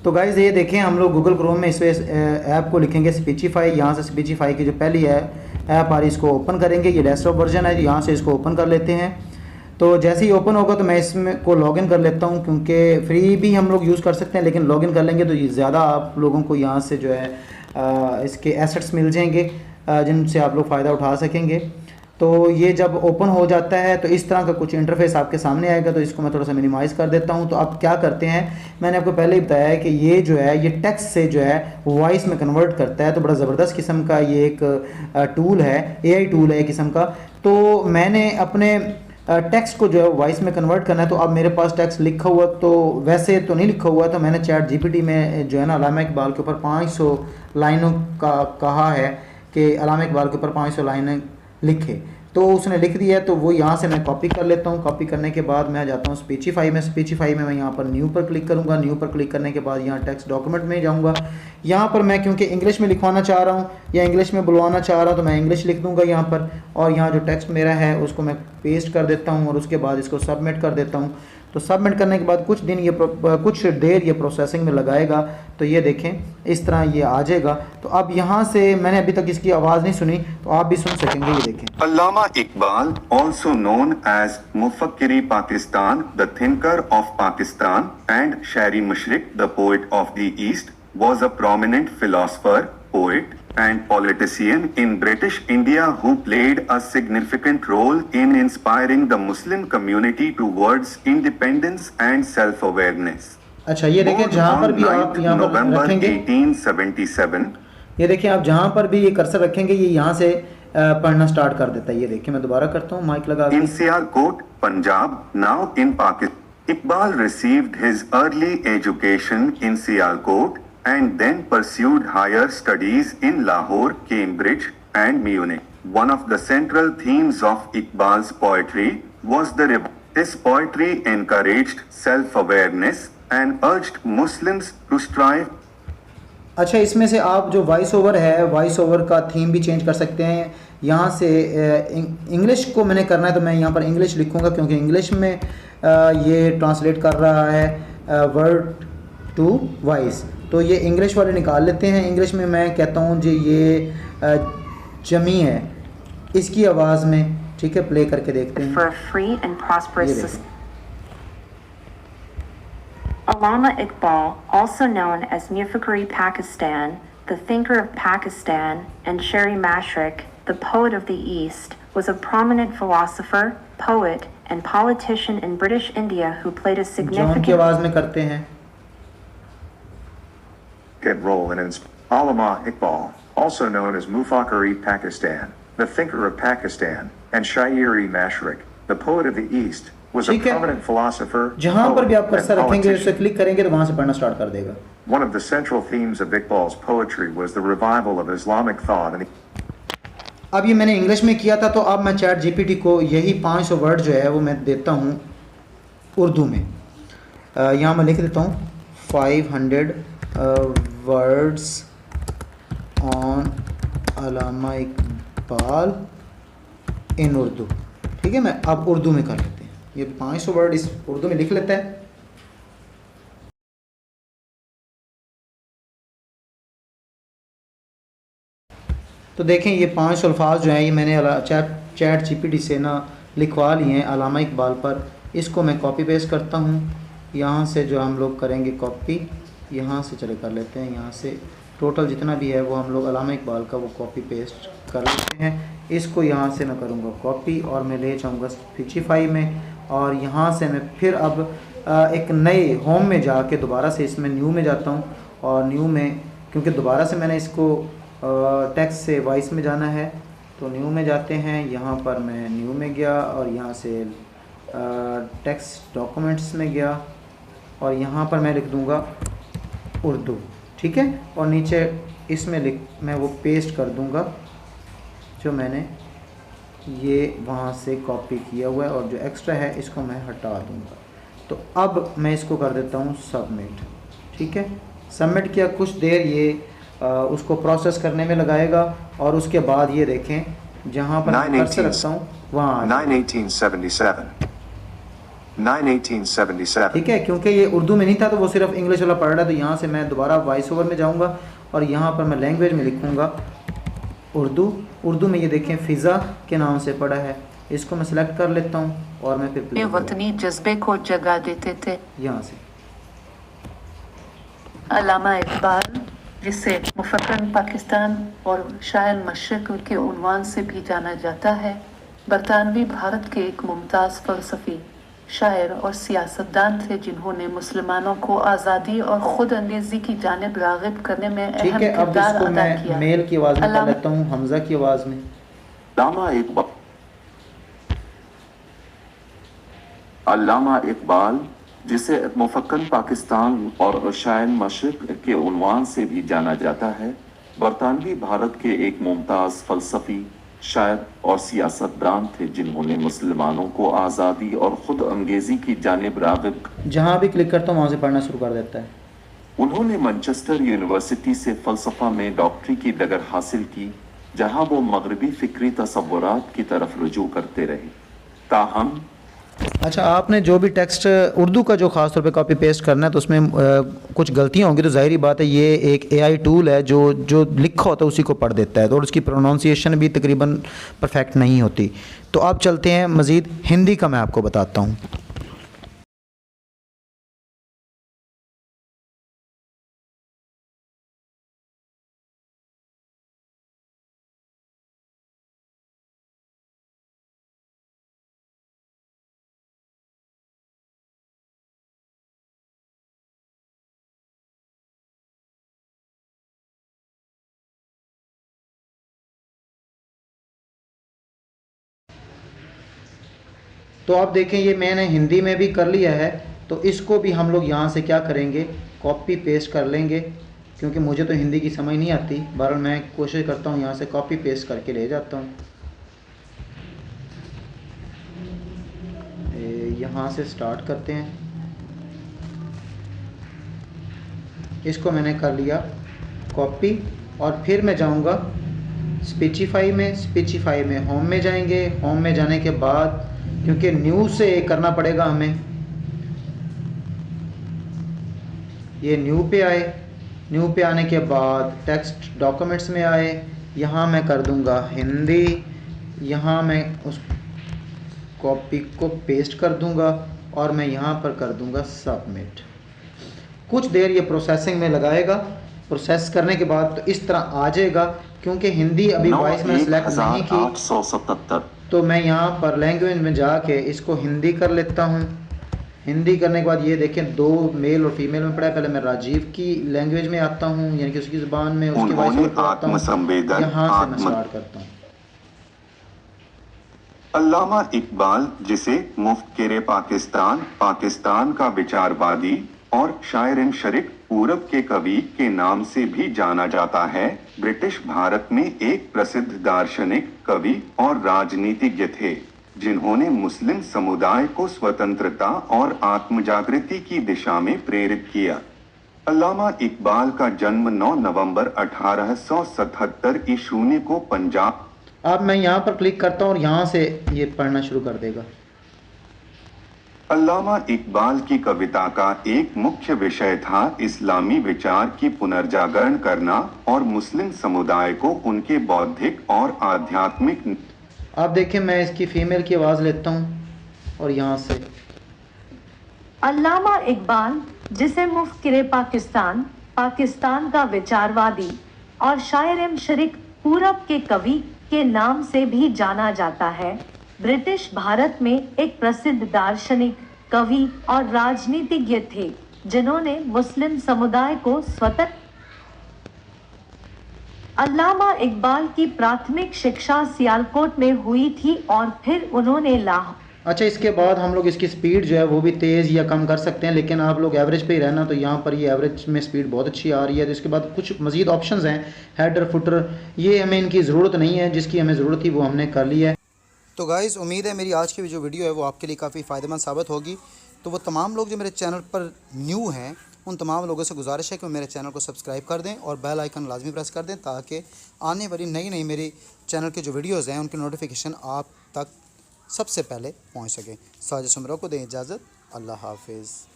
तो गाइज़ ये देखें, हम लोग गूगल क्रोम में इस ऐप को लिखेंगे स्पीचिफाई। यहाँ से स्पीचिफाई की जो पहली है ऐप आ रही, इसको ओपन करेंगे। ये डेस्कटॉप वर्जन है, यहाँ से इसको ओपन कर लेते हैं। तो जैसे ही ओपन होगा तो मैं इसमें को लॉगिन कर लेता हूँ, क्योंकि फ्री भी हम लोग यूज़ कर सकते हैं, लेकिन लॉगिन कर लेंगे तो ये ज़्यादा आप लोगों को यहाँ से जो है इसके एसेट्स मिल जाएंगे जिनसे आप लोग फ़ायदा उठा सकेंगे। तो ये जब ओपन हो जाता है तो इस तरह का कुछ इंटरफेस आपके सामने आएगा। तो इसको मैं थोड़ा सा मिनिमाइज़ कर देता हूँ। तो अब क्या करते हैं, मैंने आपको पहले ही बताया है कि ये जो है ये टेक्स्ट से जो है वॉइस में कन्वर्ट करता है। तो बड़ा ज़बरदस्त किस्म का ये एक टूल है, AI टूल है एक किस्म का। तो मैंने अपने टेक्स्ट को जो है वॉइस में कन्वर्ट करना है। तो अब मेरे पास टेक्स्ट लिखा हुआ तो वैसे तो नहीं लिखा हुआ, तो मैंने चैट GPT में जो है ना अल्लामा इकबाल के ऊपर 500 लाइनों का कहा है कि अल्लामा इकबाल के ऊपर 500 लाइनें लिखे। तो उसने लिख दिया है, तो वो यहाँ से मैं कॉपी कर लेता हूँ। कॉपी करने के बाद मैं जाता हूँ स्पीचिफाई में। स्पीचिफाई में मैं यहाँ पर न्यू पर क्लिक करूँगा। न्यू पर क्लिक करने के बाद यहाँ टेक्स्ट डॉक्यूमेंट में जाऊँगा। यहाँ पर मैं क्योंकि इंग्लिश में लिखवाना चाह रहा हूँ या इंग्लिश में बुलवाना चाह रहा हूँ तो मैं इंग्लिश लिख दूँगा यहाँ पर। और यहाँ जो टेक्स्ट मेरा है उसको मैं पेस्ट कर देता हूँ और उसके बाद इसको सबमिट कर देता हूँ। तो सबमिट करने के बाद कुछ देर ये प्रोसेसिंग में लगाएगा। तो ये देखें इस तरह ये आ जाएगा। तो अब यहाँ से मैंने अभी तक इसकी आवाज़ नहीं सुनी, तो आप भी सुन सकेंगे। ये देखें, अल्लामा Iqbal, also known as Mufakkir-e Pakistan, the thinker of Pakistan, and Shahri Mushrik, the poet of the East, was a prominent philosopher, poet, and politician in British India who played a significant role in inspiring the Muslim community towards independence and self-awareness. अच्छा ये देखें, जहाँ पर भी आप यहाँ पर रखेंगे 1877, ये देखें आप जहाँ पर भी ये कर्सर रखेंगे ये यहाँ से पढ़ना स्टार्ट कर देता है। ये देखिए मैं दोबारा करता हूँ माइक लगा के। in Sialkot, Punjab, now in Pakistan. Iqbal received his early education in Sialkot and then pursued higher studies in Lahore, Cambridge, and Munich. One of the central themes of Iqbal's poetry was the rebellion. His poetry encouraged self-awareness and urged Muslims to strive. अच्छा, इसमें से आप जो voice over है, voice over का theme भी change कर सकते हैं। यहाँ से इंग्लिश को मैंने करना है तो मैं यहाँ पर इंग्लिश लिखूँगा, क्योंकि इंग्लिश में ये ट्रांसलेट कर रहा है वर्ड टू वॉइस। तो ये इंग्लिश वाले निकाल लेते हैं। इंग्लिश में मैं कहता हूँ जी ये जमी है, इसकी आवाज़ में। ठीक है, प्ले करके देखते हैं। For a free and prosperous society. Allama Iqbal, also known as Mufakkir-e Pakistan, the thinker of Pakistan, and Shahri Mushrik, the poet of the East, was a prominent philosopher, poet, and politician in British India who played a significant आवाज़ में करते हैं role in Allama Iqbal, also known as Mufakkir-e Pakistan, the thinker of Pakistan, and Shahri Mushrik, the poet of the East, was a prominent philosopher. जहाँ पर भी आप cursor रखेंगे उसे क्लिक करेंगे तो वहाँ से पढ़ना स्टार्ट कर देगा। One of the central themes of Iqbal's poetry was the revival of Islamic thought. अब ये मैंने इंग्लिश में किया था, तो अब मैं चैट GPT को यही 500 वर्ड जो है वो मैं देता हूँ उर्दू में। यहाँ मैं लिख देता हूँ 500 वर्ड्स ऑन अल्लामा इकबाल इन उर्दू। ठीक है, मैं अब उर्दू में कर लेते हैं। ये 500 वर्ड इस उर्दू में लिख लेता है। तो देखें ये 500 अल्फाज जो हैं ये मैंने चैट GPT से ना लिखवा लिए हैं अल्लामा इकबाल पर। इसको मैं कॉपी पेस्ट करता हूँ। यहाँ से जो हम लोग करेंगे कॉपी, यहाँ से चले कर लेते हैं। यहाँ से टोटल जितना भी है वो हम लोग अल्लामा इकबाल का वो कॉपी पेस्ट कर लेते हैं। इसको यहाँ से मैं करूँगा कॉपी और मैं ले जाऊँगा स्पीचिफाई में। और यहाँ से मैं फिर अब एक नए होम में जाके दोबारा से इसमें न्यू में जाता हूँ। और न्यू में क्योंकि दोबारा से मैंने इसको टेक्स्ट से वॉइस में जाना है, तो न्यू में जाते हैं। यहाँ पर मैं न्यू में गया और यहाँ से टेक्स्ट डॉक्यूमेंट्स में गया और यहाँ पर मैं लिख दूँगा उर्दू। ठीक है, और नीचे इसमें मैं वो पेस्ट कर दूँगा जो मैंने ये वहाँ से कॉपी किया हुआ है, और जो एक्स्ट्रा है इसको मैं हटा दूँगा। तो अब मैं इसको कर देता हूँ सबमिट। ठीक है, सबमिट किया, कुछ देर ये उसको प्रोसेस करने में लगाएगा। और उसके बाद ये देखें जहाँ पर कर्सर रखता हूँ वहाँ 1877 9/1877. ठीक है, क्योंकि ये उर्दू में नहीं था तो वो सिर्फ इंग्लिश वाला पढ़ रहा है, तो यहाँ से मैं दोबारा वॉइस ओवर में जाऊँगा और यहाँ पर मैं लैंग्वेज में लिखूँगा उर्दू में। ये देखें फ़िज़ा के नाम से पड़ा है, इसको मैं सिलेक्ट कर लेता हूँ और मैं फिर ये वतनी जज्बे को जगा देते थे। यहाँ से अल्लामा इकबाल, जिसे मुफक्किर पाकिस्तान और शायर मशरिक के उन्वान से भी जाना जाता है, बरतानवी भारत के एक मुमताज़ फ़लसफ़ी, शायर और सियासतदान थे जिन्होंने मुसलमानों को आज़ादी और खुद अंदेज़ी की जानिब राग़िब करने में ठीक अहम है। अब किरदार इसको अदा मैं किया। मेल की आवाज़ में कर लेता हूँ, हमज़ा की आवाज़ में। अल्लामा इकबाल, जिसे मुफक्किर पाकिस्तान और शायर मशरिक के उन्वान से भी जाना जाता है, बरतानवी भारत के एक मुमताज़ फ़लसफ़ी, शायर और सियासतदान थे जिन्होंने मुसलमानों को आज़ादी और खुद अंगेज़ी की जानिब राग़िब। जहाँ भी क्लिक करता हूँ वहाँ से पढ़ना शुरू कर देता है। उन्होंने मैनचेस्टर यूनिवर्सिटी से फ़लसफ़ा में डॉक्टरी की डिग्री हासिल की, जहाँ वो मगरबी फ़िक्री तसव्वुरात की तरफ रुजू करते रहे। ताहम अच्छा, आपने जो भी टेक्स्ट उर्दू का जो ख़ास तौर पे कॉपी पेस्ट करना है तो उसमें कुछ गलतियाँ होंगी, तो ज़ाहिरी बात है ये एक एआई टूल है जो लिखा होता है उसी को पढ़ देता है, तो उसकी प्रोनाउंसिएशन भी तकरीबन परफेक्ट नहीं होती। तो आप चलते हैं मज़ीद हिंदी का मैं आपको बताता हूँ। तो आप देखें ये मैंने हिंदी में भी कर लिया है, तो इसको भी हम लोग यहाँ से क्या करेंगे, कॉपी पेस्ट कर लेंगे, क्योंकि मुझे तो हिंदी की समझ नहीं आती। बहरहाल मैं कोशिश करता हूँ यहाँ से कॉपी पेस्ट करके ले जाता हूँ। यहाँ से स्टार्ट करते हैं, इसको मैंने कर लिया कॉपी और फिर मैं जाऊँगा स्पीचिफाई में होम में जाएंगे। होम में जाने के बाद क्योंकि न्यू से करना पड़ेगा हमें, ये न्यू पे आए, न्यू पे आने के बाद टेक्स्ट डॉक्यूमेंट्स में आए, यहाँ मैं कर दूंगा हिंदी, यहाँ मैं उस कॉपी को पेस्ट कर दूंगा और मैं यहाँ पर कर दूंगा सबमिट। कुछ देर ये प्रोसेसिंग में लगाएगा, प्रोसेस करने के बाद तो इस तरह आ जाएगा। क्योंकि हिंदी अभी वॉइस में सेलेक्ट नहीं की, तो मैं यहाँ पर लैंग्वेज में जाके इसको हिंदी कर लेता हूँ। हिंदी करने के बाद ये देखें 2 मेल और फीमेल में पड़ा है। पहले मैं राजीव की लैंग्वेज में आता हूँ, यानी कि उसकी ज़ुबान में, उसकी वॉइस में आता हूँ। यहाँ से मैं स्टार्ट करता हूँ। अल्लामा इकबाल, जिसे मुफ्किर पाकिस्तान, पाकिस्तान का विचारवादी और शायर शरीक, पूरब के कवि के नाम से भी जाना जाता है, ब्रिटिश भारत में एक प्रसिद्ध दार्शनिक, कवि और राजनीतिज्ञ थे जिन्होंने मुस्लिम समुदाय को स्वतंत्रता और आत्मजागृति की दिशा में प्रेरित किया। अल्लामा इकबाल का जन्म 9 नवंबर 1877 ईस्वी को पंजाब। अब मैं यहाँ पर क्लिक करता हूँ और यहाँ से ये पढ़ना शुरू कर देगा। अल्लामा इकबाल की कविता का एक मुख्य विषय था इस्लामी विचार की पुनर्जागरण करना और मुस्लिम समुदाय को उनके बौद्धिक और आध्यात्मिक। आप देखें मैं इसकी फीमेल की आवाज़ लेता हूँ और यहाँ से अल्लामा इकबाल, जिसे मुफ्किर पाकिस्तान, पाकिस्तान का विचारवादी और शायर शरीक, पूरब के कवि के नाम से भी जाना जाता है, ब्रिटिश भारत में एक प्रसिद्ध दार्शनिक, कवि और राजनीतिज्ञ थे जिन्होंने मुस्लिम समुदाय को स्वतंत्र। अल्लामा इकबाल की प्राथमिक शिक्षा सियालकोट में हुई थी और फिर उन्होंने लाहौर। अच्छा, इसके बाद हम लोग इसकी स्पीड जो है वो भी तेज़ या कम कर सकते हैं, लेकिन आप लोग एवरेज पे ही रहना। तो यहाँ पर ये एवरेज में स्पीड बहुत अच्छी आ रही है। तो इसके बाद कुछ मज़ीद ऑप्शंस हैं, हेडर फुटर, ये हमें इनकी ज़रूरत नहीं है, जिसकी हमें ज़रूरत थी वो हमने कर लिया है। तो गाइज़, उम्मीद है मेरी आज की जो वीडियो है वो आपके लिए काफ़ी फ़ायदेमंद साबित होगी। तो वो तमाम लोग जो मेरे चैनल पर न्यू हैं, उन तमाम लोगों से गुजारिश है कि मेरे चैनल को सब्सक्राइब कर दें और बेल आइकन लाजमी प्रेस कर दें, ताकि आने वाली नई मेरी चैनल के जो वीडियोज़ हैं उनकी नोटिफिकेशन आप तक सबसे पहले पहुँच सकें। साजिश उमरों को दें इजाज़त। अल्लाह हाफिज़।